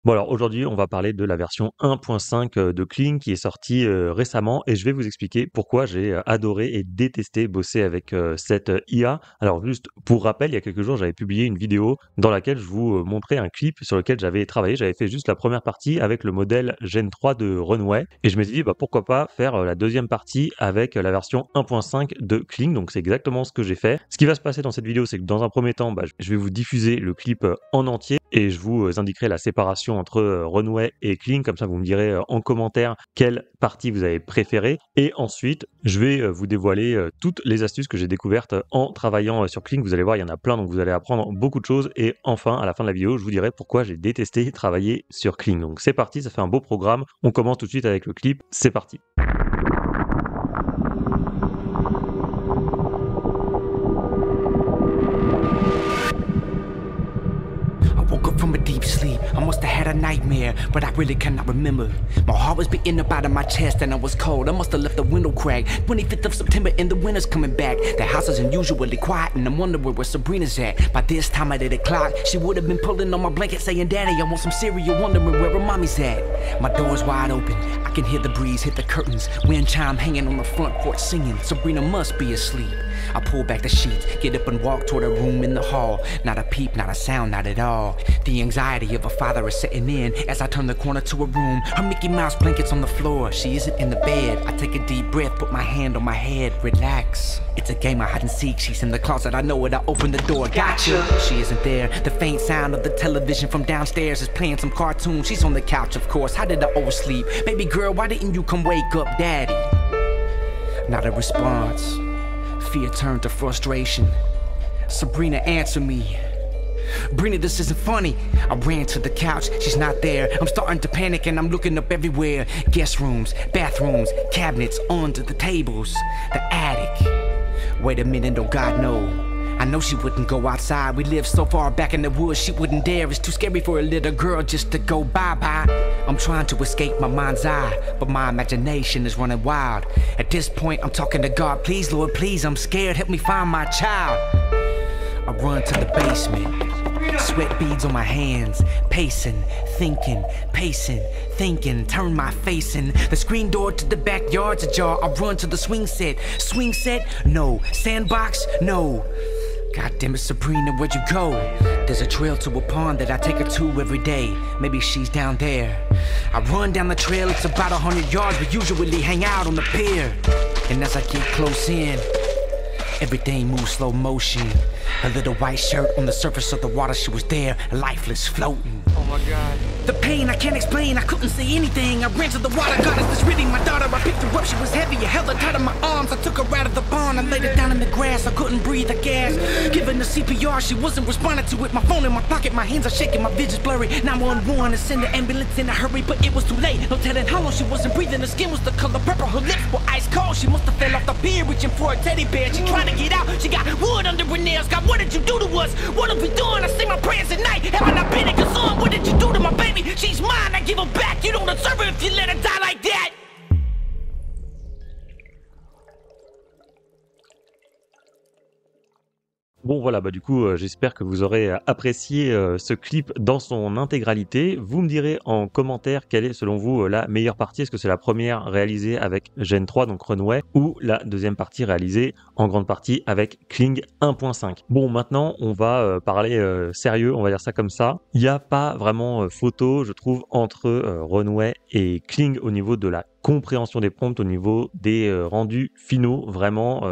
Bon alors aujourd'hui, on va parler de la version 1.5 de Kling qui est sortie récemment et je vais vous expliquer pourquoi j'ai adoré et détesté bosser avec cette IA. Alors juste pour rappel, il y a quelques jours, j'avais publié une vidéo dans laquelle je vous montrais un clip sur lequel j'avais travaillé. J'avais fait juste la première partie avec le modèle Gen 3 de Runway et je me suis dit bah, pourquoi pas faire la deuxième partie avec la version 1.5 de Kling. Donc c'est exactement ce que j'ai fait. Ce qui va se passer dans cette vidéo, c'est que dans un premier temps, je vais vous diffuser le clip en entier et je vous indiquerai la séparation entre Runway et Kling, comme ça vous me direz en commentaire quelle partie vous avez préférée. Et ensuite, je vais vous dévoiler toutes les astuces que j'ai découvertes en travaillant sur Kling. Vous allez voir, il y en a plein, donc vous allez apprendre beaucoup de choses. Et enfin, à la fin de la vidéo, je vous dirai pourquoi j'ai détesté travailler sur Kling. Donc c'est parti, ça fait un beau programme. On commence tout de suite avec le clip. C'est parti. Woke up from a deep sleep. I must have had a nightmare, but I really cannot remember. My heart was beating up out of my chest and I was cold. I must have left the window cracked. 25th of September and the winter's coming back. The house is unusually quiet and I'm wondering where Sabrina's at. By this time at 8 o'clock, she would have been pulling on my blanket saying, Daddy, I want some cereal, wondering where her mommy's at. My door's wide open. I can hear the breeze hit the curtains. Wind chime hanging on the front porch singing. Sabrina must be asleep. I pull back the sheets, get up and walk toward a room in the hall. Not a peep, not a sound, not at all. The anxiety of a father is setting in as I turn the corner to a room. Her Mickey Mouse blanket's on the floor, she isn't in the bed. I take a deep breath, put my hand on my head, relax. It's a game of hide and seek, she's in the closet, I know it, I open the door, gotcha. She isn't there, the faint sound of the television from downstairs is playing some cartoon. She's on the couch, of course, how did I oversleep? Baby girl, why didn't you come wake up, daddy? Not a response. Fear turned to frustration. Sabrina, answer me. Brina, this isn't funny. I ran to the couch, she's not there. I'm starting to panic and I'm looking up everywhere. Guest rooms, bathrooms, cabinets, under the tables, the attic. Wait a minute, oh God, no. I know she wouldn't go outside. We live so far back in the woods, she wouldn't dare. It's too scary for a little girl just to go bye-bye. I'm trying to escape my mind's eye, but my imagination is running wild. At this point, I'm talking to God. Please, Lord, please, I'm scared. Help me find my child. I run to the basement. Sweat beads on my hands, pacing, thinking, turn my face in. The screen door to the backyard's ajar. I run to the swing set. Swing set? No. Sandbox? No. God damn it, Sabrina, where'd you go? There's a trail to a pond that I take her to every day. Maybe she's down there. I run down the trail, it's about 100 yards. We usually hang out on the pier. And as I get close in, everything moves slow motion. A little white shirt on the surface of the water, she was there, lifeless, floating. Oh my God. The pain I can't explain, I couldn't say anything. I ran to the water, God, is this really my daughter? I picked her up, she was heavy, I held her tight in my arms. I took her out of the pond, I laid her down in the grass. I couldn't breathe, I gasped. Giving the CPR, she wasn't responding to it. My phone in my pocket, my hands are shaking, my vision's blurry. 911 and send the ambulance in a hurry, but it was too late. No telling how long she wasn't breathing, her skin was the color purple, her lips were ice cold. She must have fell off the pier, reaching for a teddy bear. She tried to get out, she got wood under her nails. God, what did you do to us? What are we doing? I say my prayers at night. Have I not been a concern? What did you do to my baby? She's mine, I give her back. You don't deserve her if you let her die like that. Bon voilà, du coup, j'espère que vous aurez apprécié ce clip dans son intégralité. Vous me direz en commentaire quelle est selon vous la meilleure partie. Est-ce que c'est la première réalisée avec Gen 3, donc Runway, ou la deuxième partie réalisée en grande partie avec Kling 1.5. Bon, maintenant, on va parler sérieux, on va dire ça comme ça. Il n'y a pas vraiment photo, je trouve, entre Runway et Kling au niveau de la compréhension des prompts, au niveau des rendus finaux. Vraiment,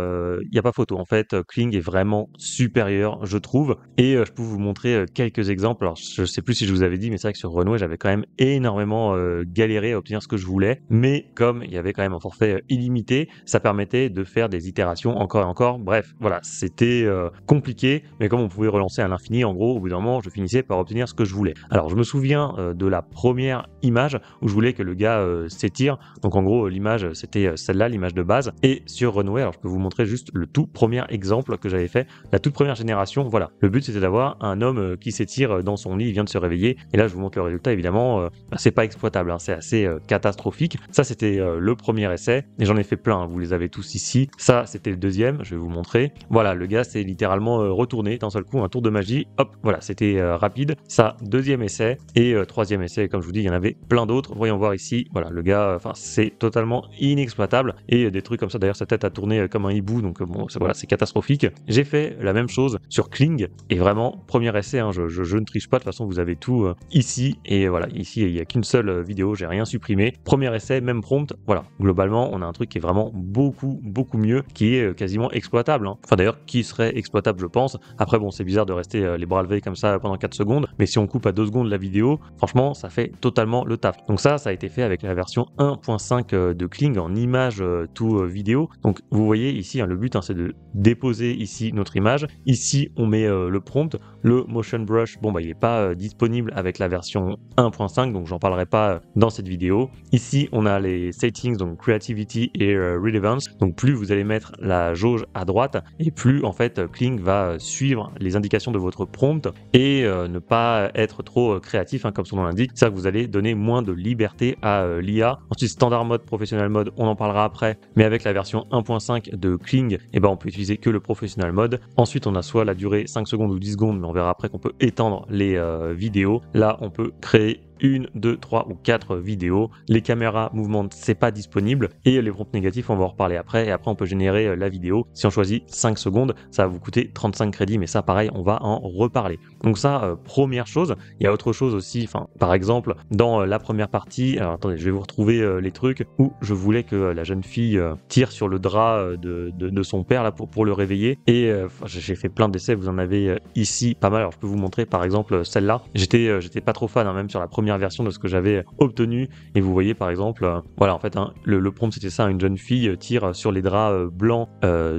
il n'y a pas photo. En fait, Kling est vraiment supérieur, je trouve. Et je peux vous montrer quelques exemples. Alors, je sais plus si je vous avais dit, mais c'est vrai que sur Runway, j'avais quand même énormément galéré à obtenir ce que je voulais. Mais comme il y avait quand même un forfait illimité, ça permettait de faire des itérations encore et encore. Bref, voilà, c'était compliqué. Mais comme on pouvait relancer à l'infini, en gros, au bout d'un moment, je finissais par obtenir ce que je voulais. Alors, je me souviens de la première image où je voulais que le gars s'étire Donc en gros, l'image, c'était celle-là, l'image de base. Et sur Runway, alors je peux vous montrer juste le tout premier exemple que j'avais fait, la toute première génération. Voilà, le but c'était d'avoir un homme qui s'étire dans son lit, il vient de se réveiller. Et là, je vous montre le résultat. Évidemment, c'est pas exploitable, hein, c'est assez catastrophique. Ça, c'était le premier essai. Et j'en ai fait plein, hein, vous les avez tous ici. Ça, c'était le deuxième, je vais vous montrer. Voilà, le gars s'est littéralement retourné d'un seul coup, un tour de magie. Hop, voilà, c'était rapide. Ça, deuxième essai. Et troisième essai, comme je vous dis, il y en avait plein d'autres. Voyons voir ici. Voilà, le gars, enfin, c'est totalement inexploitable. Et des trucs comme ça, d'ailleurs, sa tête a tourné comme un hibou. Donc bon, voilà, c'est catastrophique. J'ai fait la même chose sur Kling. Et vraiment, premier essai, hein, je ne triche pas. De toute façon, vous avez tout ici. Et voilà, ici, il n'y a qu'une seule vidéo. J'ai rien supprimé. Premier essai, même prompt. Voilà, globalement, on a un truc qui est vraiment beaucoup mieux, qui est quasiment exploitable, hein. Enfin d'ailleurs, qui serait exploitable, je pense. Après, bon, c'est bizarre de rester les bras levés comme ça pendant 4 secondes, mais si on coupe à 2 secondes la vidéo, franchement, ça fait totalement le taf. Donc ça a été fait avec la version 1.5 de Kling en image to vidéo. Donc vous voyez ici, hein, le but, hein, c'est de déposer ici notre image. Ici, on met le prompt. Le motion brush, bon, bah, il n'est pas disponible avec la version 1.5, donc j'en parlerai pas dans cette vidéo. Ici, on a les settings, donc creativity et relevance. Donc plus vous allez mettre la jauge à droite et plus en fait Kling va suivre les indications de votre prompt et ne pas être trop créatif, hein, comme son nom l'indique. C'est-à-dire que vous allez donner moins de liberté à l'IA. Ensuite, standard mode, professionnel mode, on en parlera après, mais avec la version 1.5 de Kling, eh ben, on peut utiliser que le professionnel mode. Ensuite, on a soit la durée 5 secondes ou 10 secondes, mais on verra après qu'on peut étendre les vidéos. Là, on peut créer 1, 2, 3 ou 4 vidéos. Les caméras mouvement, c'est pas disponible. Et les prompts négatifs, on va en reparler après. Et après, on peut générer la vidéo. Si on choisit 5 secondes, ça va vous coûter 35 crédits. Mais ça, pareil, on va en reparler. Donc ça, première chose. Il y a autre chose aussi. Enfin, par exemple, dans la première partie, alors attendez, je vais vous retrouver les trucs où je voulais que la jeune fille tire sur le drap de son père là pour le réveiller. Et j'ai fait plein d'essais. Vous en avez ici pas mal. Alors, je peux vous montrer, par exemple, celle-là. J'étais pas trop fan, hein, même sur la première version de ce que j'avais obtenu, et vous voyez par exemple voilà, en fait, hein, le prompt c'était ça, une jeune fille tire sur les draps blancs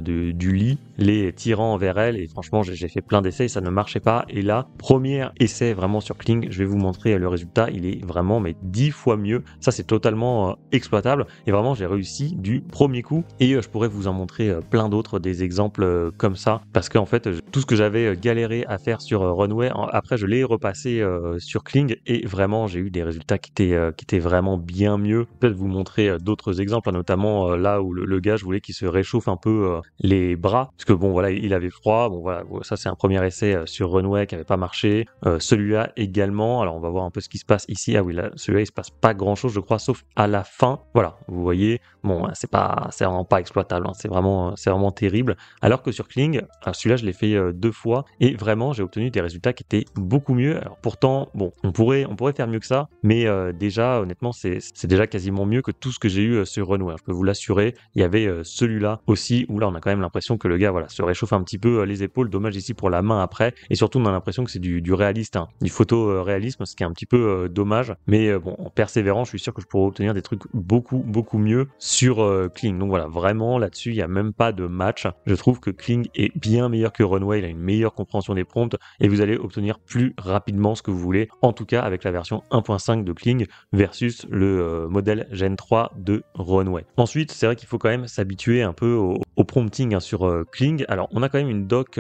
du lit, les tirant vers elle, et franchement j'ai fait plein d'essais et ça ne marchait pas. Et là, premier essai vraiment sur Kling, je vais vous montrer le résultat, il est vraiment mais 10 fois mieux. Ça, c'est totalement exploitable et vraiment j'ai réussi du premier coup. Et je pourrais vous en montrer plein d'autres, des exemples comme ça, parce qu'en fait tout ce que j'avais galéré à faire sur Runway, après je l'ai repassé sur Kling et vraiment j'ai eu des résultats qui étaient vraiment bien mieux. Peut-être vous montrer d'autres exemples, notamment là où le gars, je voulais qu'il se réchauffe un peu les bras, parce que bon voilà, il avait froid. Bon voilà, ça c'est un premier essai sur Runway qui avait pas marché. Celui-là également. Alors on va voir un peu ce qui se passe ici. Ah oui, là celui-là il se passe pas grand-chose, je crois, sauf à la fin. Voilà, vous voyez. Bon, c'est vraiment pas exploitable, hein. C'est vraiment terrible. Alors que sur Kling, celui-là je l'ai fait 2 fois et vraiment j'ai obtenu des résultats qui étaient beaucoup mieux. Alors pourtant, bon, on pourrait faire mieux que ça, mais déjà honnêtement c'est déjà quasiment mieux que tout ce que j'ai eu sur Runway. Je peux vous l'assurer. Il y avait celui-là aussi où là on a quand même l'impression que le gars voilà se réchauffe un petit peu les épaules. Dommage ici pour la main après, et surtout on a l'impression que c'est du réaliste, hein, du photo-réalisme, ce qui est un petit peu dommage. Mais bon, en persévérant, je suis sûr que je pourrais obtenir des trucs beaucoup mieux sur Kling. Donc voilà, vraiment là-dessus il n'y a même pas de match. Je trouve que Kling est bien meilleur que Runway. Il a une meilleure compréhension des prompts et vous allez obtenir plus rapidement ce que vous voulez, en tout cas avec la version 1.5 de Kling versus le modèle Gen 3 de Runway. Ensuite, c'est vrai qu'il faut quand même s'habituer un peu au prompting, hein, sur Kling. Alors, on a quand même une doc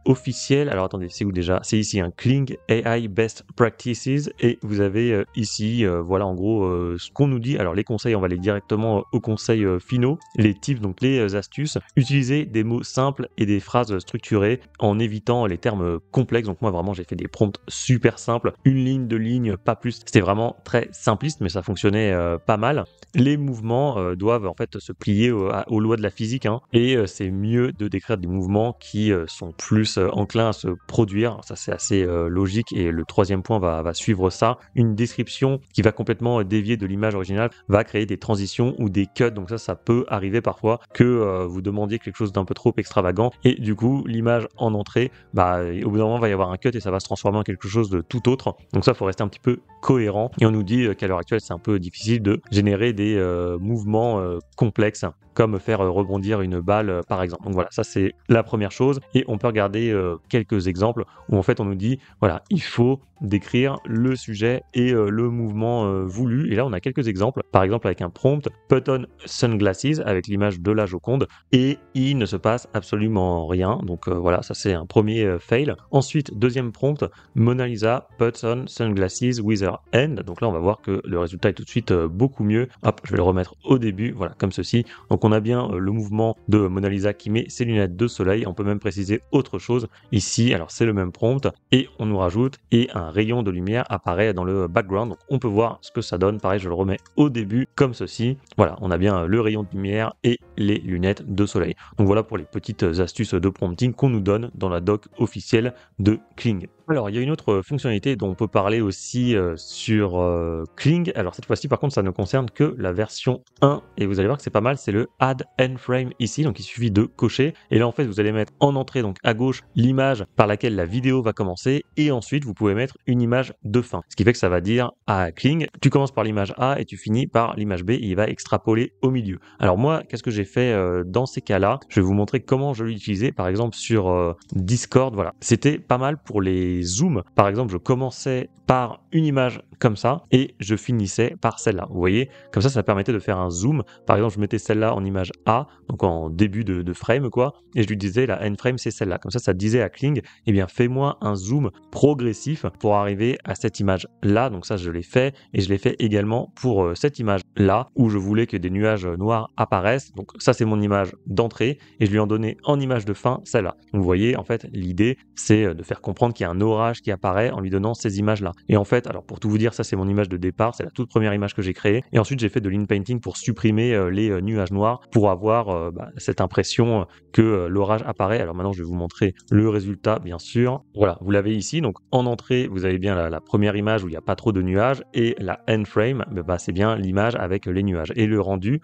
officiel. Alors attendez, c'est où déjà? C'est ici, un Kling AI Best Practices, et vous avez ici, voilà en gros ce qu'on nous dit. Alors les conseils, on va aller directement aux conseils finaux, les tips, donc les astuces. Utiliser des mots simples et des phrases structurées en évitant les termes complexes. Donc moi vraiment j'ai fait des prompts super simples, une ligne, 2 lignes, pas plus. C'était vraiment très simpliste, mais ça fonctionnait pas mal. Les mouvements doivent en fait se plier aux lois de la physique, hein, et c'est mieux de décrire des mouvements qui sont plus enclins à se produire. Ça c'est assez logique, et le troisième point va suivre ça. Une description qui va complètement dévier de l'image originale va créer des transitions ou des cuts. Donc ça peut arriver parfois que vous demandiez quelque chose d'un peu trop extravagant, et du coup l'image en entrée, au bout d'un moment va y avoir un cut et ça va se transformer en quelque chose de tout autre. Donc ça, faut rester un petit peu cohérent. Et on nous dit qu'à l'heure actuelle, c'est un peu difficile de générer des mouvements complexes, comme faire rebondir une balle par exemple. Donc voilà, ça c'est la première chose. Et on peut regarder quelques exemples où en fait on nous dit, voilà, il faut décrire le sujet et le mouvement voulu. Et là, on a quelques exemples. Par exemple, avec un prompt, put on sunglasses, avec l'image de la Joconde, et il ne se passe absolument rien. Donc voilà, ça c'est un premier fail. Ensuite, deuxième prompt, Mona Lisa puts on sunglasses with her hand. Donc là, on va voir que le résultat est tout de suite beaucoup mieux. Hop, je vais le remettre au début, voilà, comme ceci. Donc on a bien le mouvement de Mona Lisa qui met ses lunettes de soleil. On peut même préciser autre chose ici. Alors c'est le même prompt et on nous rajoute et un rayon de lumière apparaît dans le background. Donc on peut voir ce que ça donne. Pareil, je le remets au début comme ceci. Voilà, on a bien le rayon de lumière et les lunettes de soleil. Donc voilà pour les petites astuces de prompting qu'on nous donne dans la doc officielle de Kling. Alors, il y a une autre fonctionnalité dont on peut parler aussi sur Kling. Alors, cette fois-ci, par contre, ça ne concerne que la version 1. Et vous allez voir que c'est pas mal, c'est le Add End Frame ici. Donc, il suffit de cocher. Et là, en fait, vous allez mettre en entrée, donc à gauche, l'image par laquelle la vidéo va commencer. Et ensuite, vous pouvez mettre une image de fin. Ce qui fait que ça va dire à Kling, tu commences par l'image A et tu finis par l'image B. Et il va extrapoler au milieu. Alors, moi, qu'est-ce que j'ai fait dans ces cas-là? Je vais vous montrer comment je l'utilisais. Par exemple, sur Discord, voilà. C'était pas mal pour les zooms. Par exemple, je commençais par une image comme ça et je finissais par celle-là. Vous voyez, comme ça permettait de faire un zoom. Par exemple, je mettais celle-là en image A, donc en début de frame, quoi, et je lui disais la end frame, c'est celle-là. Comme ça disait à Kling, eh bien, fais-moi un zoom progressif pour arriver à cette image-là. Donc ça, je l'ai fait et je l'ai fait également pour cette image-là où je voulais que des nuages noirs apparaissent. Donc ça, c'est mon image d'entrée et je lui en donnais en image de fin celle-là. Donc vous voyez, en fait, l'idée, c'est de faire comprendre qu'il y a un orage qui apparaît en lui donnant ces images-là. Et en fait, alors pour tout vous dire, ça c'est mon image de départ, c'est la toute première image que j'ai créée. Et ensuite, j'ai fait de l'inpainting pour supprimer les nuages noirs pour avoir cette impression que l'orage apparaît. Alors maintenant, je vais vous montrer le résultat, bien sûr. Voilà, vous l'avez ici. Donc en entrée, vous avez bien la première image où il n'y a pas trop de nuages et la end frame, c'est bien l'image avec les nuages. Et le rendu,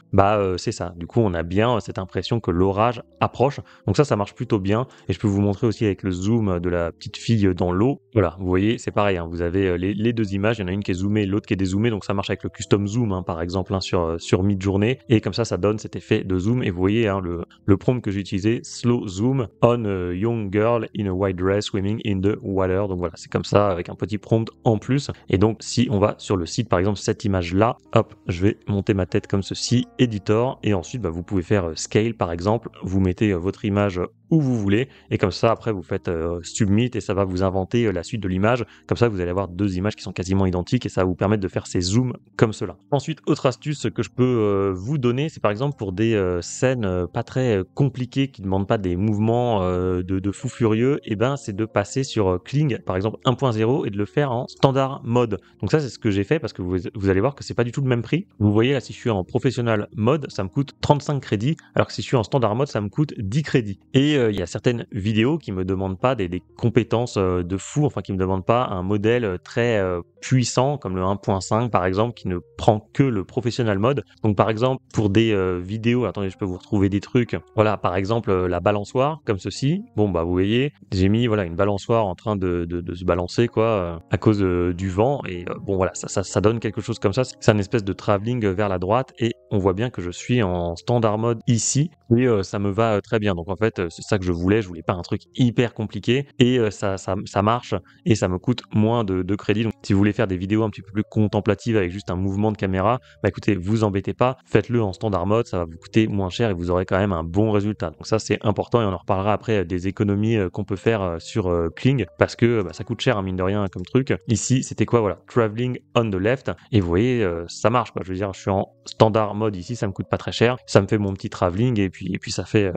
c'est ça. Du coup, on a bien cette impression que l'orage approche. Donc ça marche plutôt bien. Et je peux vous montrer aussi avec le zoom de la petite fille dans l'eau. Voilà, vous voyez, c'est pareil, hein, vous avez les deux images, il y en a une qui est zoomée, l'autre qui est dézoomée, donc ça marche avec le custom zoom, hein, par exemple, hein, sur Midjourney, et comme ça donne cet effet de zoom, et vous voyez, hein, le prompt que j'ai utilisé, slow zoom on a young girl in a white dress swimming in the water, donc voilà, c'est comme ça, avec un petit prompt en plus, et donc si on va sur le site, par exemple, cette image-là, hop, je vais monter ma tête comme ceci, editor, et ensuite, vous pouvez faire scale, par exemple, vous mettez votre image où vous voulez, et comme ça, après, vous faites submit, et ça va vous inventer la suite de l'image. Comme ça, vous allez avoir deux images qui sont quasiment identiques, et ça va vous permettre de faire ces zooms comme cela. Ensuite, autre astuce que je peux vous donner, c'est par exemple pour des scènes pas très compliquées, qui ne demandent pas des mouvements de fou furieux, et c'est de passer sur Kling, par exemple 1.0, et de le faire en standard mode. Donc ça, c'est ce que j'ai fait, parce que vous allez voir que c'est pas du tout le même prix. Vous voyez là, si je suis en professionnel mode, ça me coûte 35 crédits, alors que si je suis en standard mode, ça me coûte 10 crédits. Et il y a certaines vidéos qui me demandent pas des compétences de fou, enfin qui me demandent pas un modèle très puissant comme le 1.5 par exemple, qui ne prend que le professionnel mode. Donc par exemple pour des vidéos, attendez, je peux vous retrouver des trucs. Voilà, par exemple la balançoire comme ceci. Bon vous voyez, j'ai mis voilà une balançoire en train de se balancer quoi à cause du vent et voilà ça donne quelque chose comme ça. C'est une espèce de travelling vers la droite et on voit bien que je suis en standard mode ici et ça me va très bien. Donc en fait c'est ça que je voulais pas un truc hyper compliqué et ça marche et ça me coûte moins de crédit. Donc si vous voulez faire des vidéos un petit peu plus contemplatives avec juste un mouvement de caméra, écoutez, vous embêtez pas, faites-le en standard mode, ça va vous coûter moins cher et vous aurez quand même un bon résultat. Donc ça c'est important et on en reparlera après des économies qu'on peut faire sur Kling parce que ça coûte cher, hein, mine de rien comme truc. Ici c'était quoi, voilà, traveling on the left et vous voyez ça marche quoi. Je veux dire, je suis en standard mode ici, ça me coûte pas très cher, ça me fait mon petit travelling et puis ça fait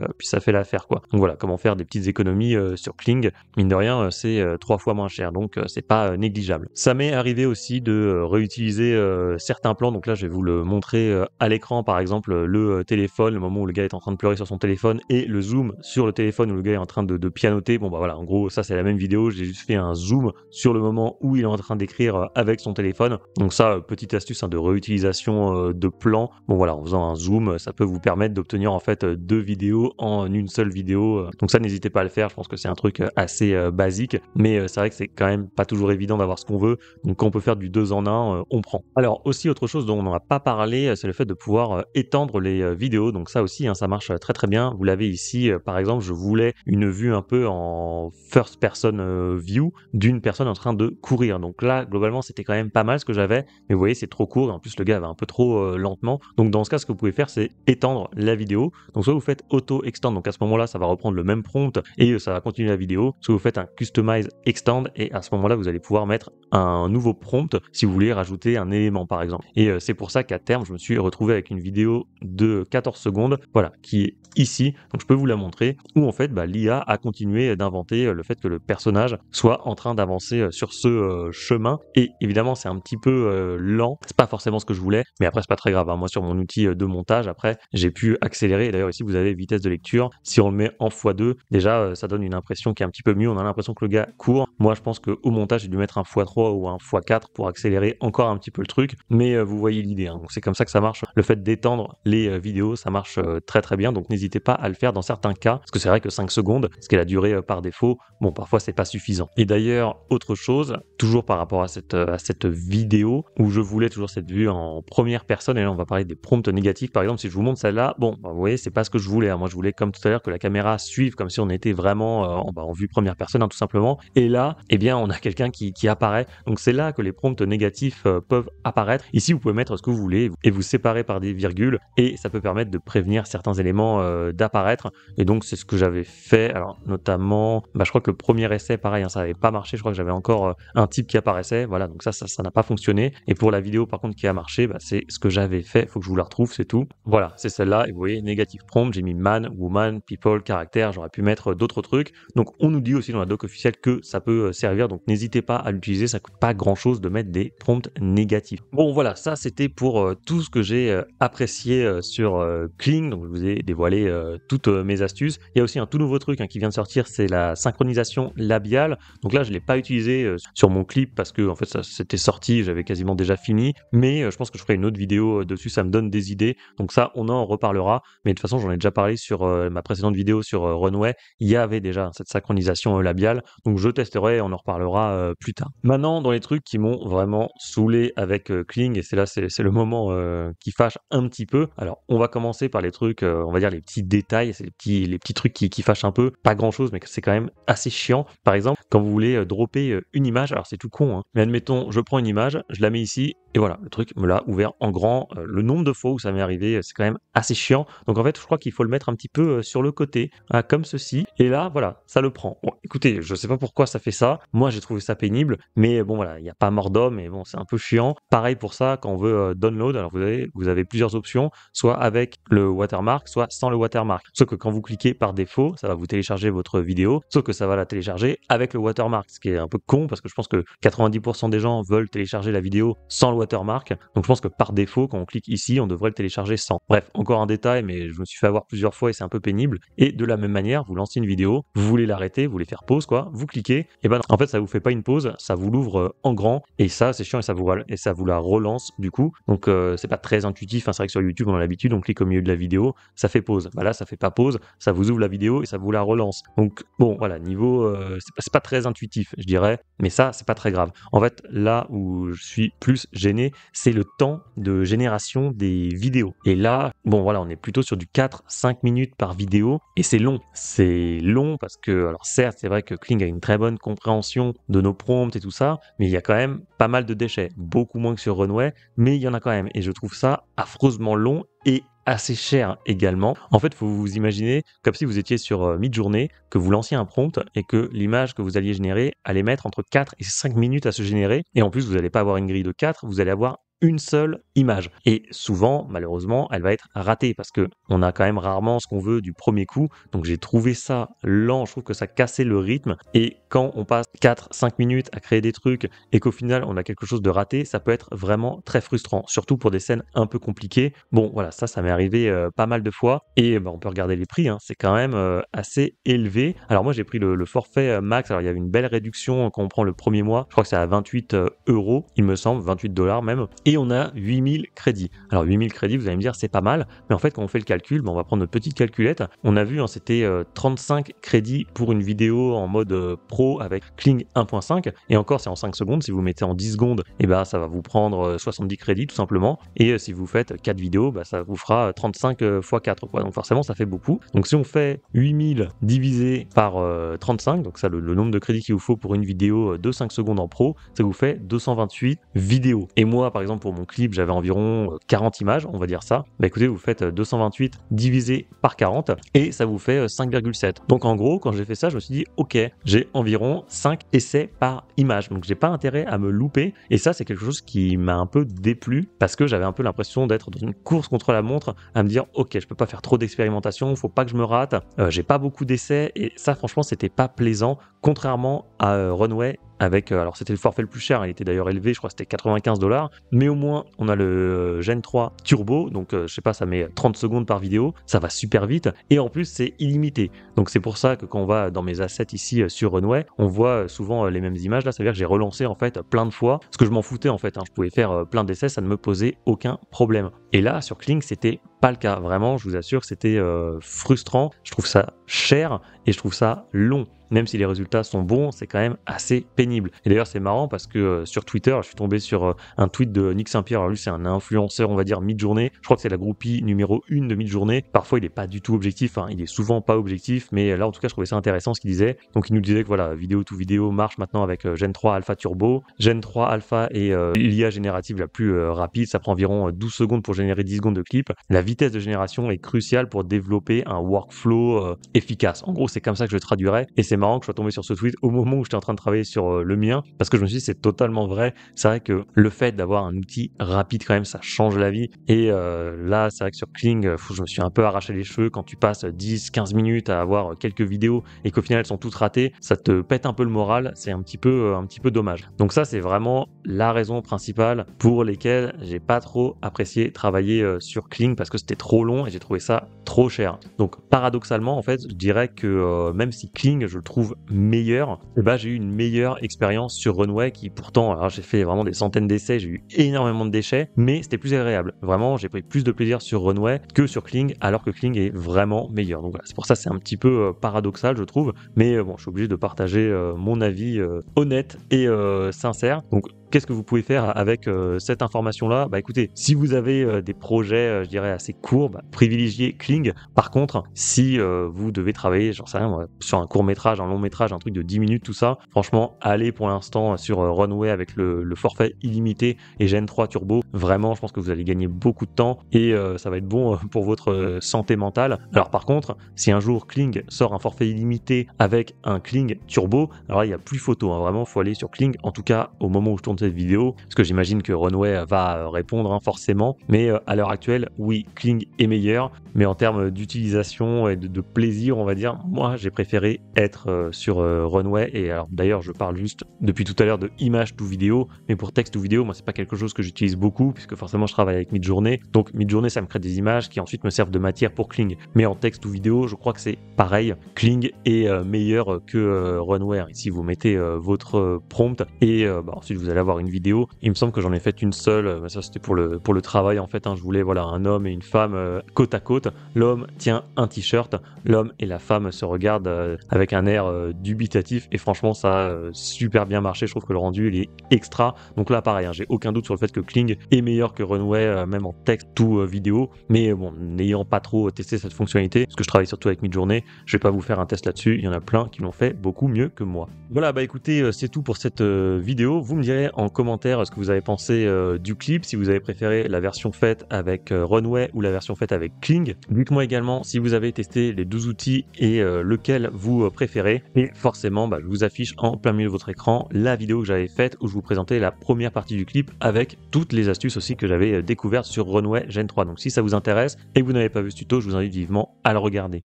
l'affaire quoi. Donc voilà, comment faire des petites économies sur Kling, mine de rien c'est 3 fois moins cher, donc c'est pas négligeable. Ça m'est arrivé aussi de réutiliser certains plans, donc là je vais vous le montrer à l'écran, par exemple le téléphone, le moment où le gars est en train de pleurer sur son téléphone et le zoom sur le téléphone où le gars est en train de pianoter. Bon voilà, en gros ça c'est la même vidéo, j'ai juste fait un zoom sur le moment où il est en train d'écrire avec son téléphone. Donc ça, petite astuce de réutilisation de plans. Bon voilà, en faisant un zoom, ça peut vous permettre d'obtenir en fait 2 vidéos en une seule vidéo. Donc ça, n'hésitez pas à le faire. Je pense que c'est un truc assez basique, mais c'est vrai que c'est quand même pas toujours évident d'avoir ce qu'on veut. Donc quand on peut faire du 2 en 1, on prend. Alors aussi autre chose dont on n'a pas parlé, c'est le fait de pouvoir étendre les vidéos. Donc ça aussi, hein, ça marche très très bien. Vous l'avez ici, par exemple, je voulais une vue un peu en first person view d'une personne en train de courir. Donc là, globalement, c'était quand même pas mal ce que j'avais, mais vous voyez, c'est trop court. En plus, le gars va un peu trop lentement. Donc dans ce cas, ce que vous pouvez faire, c'est étendre la vidéo. Donc soit vous faites auto extend, donc à ce moment-là, ça va reprendre le même prompt et ça va continuer la vidéo. Soit vous faites un customize extend et à ce moment-là, vous allez pouvoir mettre un nouveau prompt si vous voulez rajouter un élément par exemple. Et c'est pour ça qu'à terme, je me suis retrouvé avec une vidéo de 14 secondes, voilà, qui est ici. Donc je peux vous la montrer où en fait l'IA a continué d'inventer le fait que le personnage soit en train d'avancer sur ce chemin. Et évidemment, c'est un petit peu lent. C'est pas forcément ce que je voulais, mais après c'est pas très grave, hein. Moi sur mon outil de montage, après j'ai pu accélérer. Et d'ailleurs ici vous avez vitesse de lecture. Si on le met en x2, déjà ça donne une impression qui est un petit peu mieux. On a l'impression que le gars court. Moi je pense qu'au montage j'ai dû mettre un x3 ou un x4 pour accélérer encore un petit peu le truc. Mais vous voyez l'idée, hein. Donc c'est comme ça que ça marche. Le fait d'étendre les vidéos, ça marche très très bien. Donc n'hésitez pas à le faire dans certains cas, parce que c'est vrai que 5 secondes, ce qui est la durée par défaut, bon parfois c'est pas suffisant. Et d'ailleurs, autre chose, toujours par rapport à cette vidéo, où je voulais toujours cette vue en première personne, et là on va parler des prompts négatifs. Par exemple, si je vous montre celle-là, bon, vous voyez, c'est pas ce que je voulais, hein. Moi je voulais, comme tout à l'heure, que la caméra suive comme si on était vraiment en vue première personne, hein, tout simplement. Et là, eh bien, on a quelqu'un qui apparaît. Donc c'est là que les prompts négatifs peuvent apparaître. Ici, vous pouvez mettre ce que vous voulez et vous séparer par des virgules, et ça peut permettre de prévenir certains éléments d'apparaître. Et donc c'est ce que j'avais fait. Alors notamment, je crois que le premier essai, pareil, hein, ça n'avait pas marché. Je crois que j'avais encore un type qui apparaissait. Voilà, donc ça n'a pas fonctionné. Et pour la vidéo par contre qui a marché, c'est ce que j'avais fait. Faut que je vous la retrouve, c'est tout. Voilà, c'est celle-là. Et vous voyez, négatif prompt, j'ai mis man, woman, people, caractère. J'aurais pu mettre d'autres trucs. Donc on nous dit aussi dans la doc officielle que ça peut servir. Donc n'hésitez pas à l'utiliser. Ça coûte pas grand-chose de mettre des prompts négatifs. Bon voilà, ça c'était pour tout ce que j'ai apprécié sur Kling. Donc je vous ai dévoilé toutes mes astuces. Il y a aussi un tout nouveau truc, hein, qui vient de sortir, c'est la synchronisation labiale. Donc là je l'ai pas utilisé sur mon clip parce que en fait ça c'était sorti, j'avais quasiment déjà fini, mais je pense que je ferai une autre vidéo dessus, ça me donne des idées. Donc ça on en reparlera, mais de toute façon j'en ai déjà parlé sur ma précédente vidéo sur Runway. Il y avait déjà cette synchronisation labiale, donc je testerai et on en reparlera plus tard. Maintenant, dans les trucs qui m'ont vraiment saoulé avec Kling, et c'est le moment qui fâche un petit peu. Alors on va commencer par les trucs, on va dire les petits détails, c'est les petits trucs qui fâchent un peu, pas grand chose, mais c'est quand même assez chiant. Par exemple, quand vous voulez dropper une image, alors c'est tout con, hein, mais admettons, je prends une image, je la mets ici, et voilà, le truc me l'a ouvert en grand. Le nombre de fois où ça m'est arrivé, c'est quand même assez chiant. Donc en fait, je crois qu'il faut le mettre un petit peu sur le côté, hein, comme ceci. Et là, voilà, ça le prend. Bon, écoutez, je sais pas pourquoi ça fait ça. Moi, j'ai trouvé ça pénible, mais bon, voilà, il n'y a pas mort d'homme, mais bon, c'est un peu chiant. Pareil pour ça, quand on veut download, alors vous avez plusieurs options, soit avec le watermark, soit sans le watermark. Sauf que quand vous cliquez par défaut, ça va vous télécharger votre vidéo, sauf que ça va la télécharger avec le watermark, ce qui est un peu con parce que je pense que 90% des gens veulent télécharger la vidéo sans le watermark. Donc je pense que par défaut, quand on clique ici, on devrait le télécharger sans. Bref, encore un détail, mais je me suis fait avoir plusieurs fois et c'est un peu pénible. Et de la même manière, vous lancez une vidéo, vous voulez l'arrêter, vous voulez faire pause, quoi, vous cliquez, et en fait ça vous fait pas une pause, ça vous l'ouvre en grand, et ça c'est chiant, et ça vous la relance du coup. Donc c'est pas très intuitif, hein. C'est vrai que sur YouTube on a l'habitude, on clique au milieu de la vidéo, ça fait pause. Là ça fait pas pause, ça vous ouvre la vidéo et ça vous la relance. Donc bon voilà, niveau c'est pas très intuitif, je dirais, mais ça c'est pas très grave. En fait là où je suis plus gêné, c'est le temps de génération des vidéos. Et là, bon voilà, on est plutôt sur du 4-5 minutes par vidéo, et c'est long. C'est long parce que, alors certes, c'est vrai que Kling a une très bonne compréhension de nos prompts et tout ça, mais il y a quand même pas mal de déchets, beaucoup moins que sur Runway, mais il y en a quand même, et je trouve ça affreusement long et assez cher également. En fait, faut vous imaginer comme si vous étiez sur Midjourney, que vous lanciez un prompt et que l'image que vous alliez générer allait mettre entre 4 et 5 minutes à se générer, et en plus vous n'allez pas avoir une grille de 4, vous allez avoir une seule image. Et souvent, malheureusement, elle va être ratée parce que on a quand même rarement ce qu'on veut du premier coup. Donc j'ai trouvé ça lent, je trouve que ça cassait le rythme. Et quand on passe 4-5 minutes à créer des trucs et qu'au final on a quelque chose de raté, ça peut être vraiment très frustrant, surtout pour des scènes un peu compliquées. Bon voilà, ça m'est arrivé pas mal de fois et on peut regarder les prix, hein, c'est quand même assez élevé. Alors moi j'ai pris le forfait max, alors il y avait une belle réduction quand on prend le premier mois, je crois que c'est à 28 euros, il me semble, 28 dollars même, et on a 8000 crédits. Alors 8000 crédits, vous allez me dire c'est pas mal, mais en fait quand on fait le calcul, on va prendre notre petite calculette, on a vu, hein, c'était 35 crédits pour une vidéo en mode pro avec Kling 1.5, et encore c'est en 5 secondes, si vous mettez en 10 secondes, et ça va vous prendre 70 crédits tout simplement, et si vous faites 4 vidéos, ça vous fera 35 x 4 quoi. Donc forcément ça fait beaucoup. Donc si on fait 8000 divisé par 35, donc ça le nombre de crédits qu'il vous faut pour une vidéo de 5 secondes en pro, ça vous fait 228 vidéos. Et moi par exemple pour mon clip j'avais environ 40 images, on va dire ça. Écoutez, vous faites 228 divisé par 40 et ça vous fait 5,7. Donc en gros quand j'ai fait ça je me suis dit ok, j'ai environ 5 essais par image, donc j'ai pas intérêt à me louper, et ça c'est quelque chose qui m'a un peu déplu parce que j'avais un peu l'impression d'être dans une course contre la montre, à me dire ok, je peux pas faire trop d'expérimentation, faut pas que je me rate, j'ai pas beaucoup d'essais, et ça franchement c'était pas plaisant, contrairement à Runway avec, alors c'était le forfait le plus cher, il était d'ailleurs élevé, je crois que c'était 95 $, mais au moins on a le Gen 3 Turbo, donc je sais pas, ça met 30 secondes par vidéo, ça va super vite, et en plus c'est illimité. Donc c'est pour ça que quand on va dans mes assets ici sur Runway, on voit souvent les mêmes images, là ça veut dire que j'ai relancé en fait plein de fois, parce que je m'en foutais en fait, je pouvais faire plein d'essais, ça ne me posait aucun problème. Et là sur Kling c'était pas le cas, vraiment je vous assure que c'était frustrant, je trouve ça cher et je trouve ça long. Même si les résultats sont bons, c'est quand même assez pénible. Et d'ailleurs, c'est marrant parce que sur Twitter, je suis tombé sur un tweet de Nick Saint-Pierre. Alors lui, c'est un influenceur, on va dire, mid-journée. Je crois que c'est la groupie numéro 1 de mid-journée. Parfois, il est pas du tout objectif. Il est souvent pas objectif. Mais là, en tout cas, je trouvais ça intéressant ce qu'il disait. Donc, il nous disait que voilà, vidéo to vidéo marche maintenant avec Gen 3 Alpha Turbo. Gen 3 Alpha est l'IA générative la plus rapide. Ça prend environ 12 secondes pour générer 10 secondes de clip. La vitesse de génération est cruciale pour développer un workflow efficace. En gros, c'est comme ça que je le traduirais. Et c'est marrant que je sois tombé sur ce tweet au moment où j'étais en train de travailler sur le mien, parce que je me suis dit c'est totalement vrai. C'est vrai que le fait d'avoir un outil rapide quand même, ça change la vie. Et là, c'est vrai que sur Kling, je me suis un peu arraché les cheveux. Quand tu passes 10-15 minutes à avoir quelques vidéos et qu'au final elles sont toutes ratées, ça te pète un peu le moral. C'est un petit peu dommage. Donc ça, c'est vraiment la raison principale pour lesquelles j'ai pas trop apprécié travailler sur Kling, parce que c'était trop long et j'ai trouvé ça trop cher. Donc paradoxalement, en fait, je dirais que même si Kling, je le trouve meilleur, j'ai eu une meilleure expérience sur Runway, qui pourtant, alors j'ai fait vraiment des centaines d'essais, j'ai eu énormément de déchets, mais c'était plus agréable. Vraiment, j'ai pris plus de plaisir sur Runway que sur Kling, alors que Kling est vraiment meilleur. Donc voilà, c'est pour ça, c'est un petit peu paradoxal, je trouve, mais bon, je suis obligé de partager mon avis honnête et sincère. Donc qu'est-ce que vous pouvez faire avec cette information-là? Écoutez, si vous avez des projets, je dirais, assez courts, privilégiez Kling. Par contre, si vous devez travailler, j'en sais rien, moi, sur un court-métrage, un long-métrage, un truc de 10 minutes, tout ça, franchement, allez pour l'instant sur Runway avec le forfait illimité et Gen 3 Turbo. Vraiment, je pense que vous allez gagner beaucoup de temps et ça va être bon pour votre santé mentale. Alors par contre, si un jour Kling sort un forfait illimité avec un Kling Turbo, alors là, il n'y a plus photo, vraiment, il faut aller sur Kling, en tout cas au moment où je tourne cette vidéo, parce que j'imagine que Runway va répondre forcément, mais à l'heure actuelle, oui, Kling est meilleur, mais en termes d'utilisation et de plaisir, on va dire, moi j'ai préféré être sur Runway. Et alors d'ailleurs, je parle juste depuis tout à l'heure de image to vidéo, mais pour texte to vidéo, moi c'est pas quelque chose que j'utilise beaucoup, puisque forcément je travaille avec Midjourney, donc Midjourney ça me crée des images qui ensuite me servent de matière pour Kling, mais en texte to vidéo, je crois que c'est pareil, Kling est meilleur que Runway. Ici vous mettez votre prompt et ensuite vous allez avoir une vidéo. Il me semble que j'en ai fait une seule, ça c'était pour le travail en fait, je voulais un homme et une femme côte à côte, l'homme tient un t-shirt, l'homme et la femme se regardent avec un air dubitatif, et franchement ça a super bien marché. Je trouve que le rendu il est extra. Donc là pareil, j'ai aucun doute sur le fait que Kling est meilleur que Runway, même en texte ou vidéo, mais bon, n'ayant pas trop testé cette fonctionnalité, parce que je travaille surtout avec Midjourney, je vais pas vous faire un test là-dessus, il y en a plein qui l'ont fait beaucoup mieux que moi. Voilà, écoutez, c'est tout pour cette vidéo. Vous me direz en commentaire ce que vous avez pensé du clip, si vous avez préféré la version faite avec Runway ou la version faite avec Kling. Dites-moi également si vous avez testé les deux outils et lequel vous préférez. Et forcément, je vous affiche en plein milieu de votre écran la vidéo que j'avais faite où je vous présentais la première partie du clip avec toutes les astuces aussi que j'avais découvertes sur Runway Gen 3. Donc si ça vous intéresse et que vous n'avez pas vu ce tuto, je vous invite vivement à le regarder.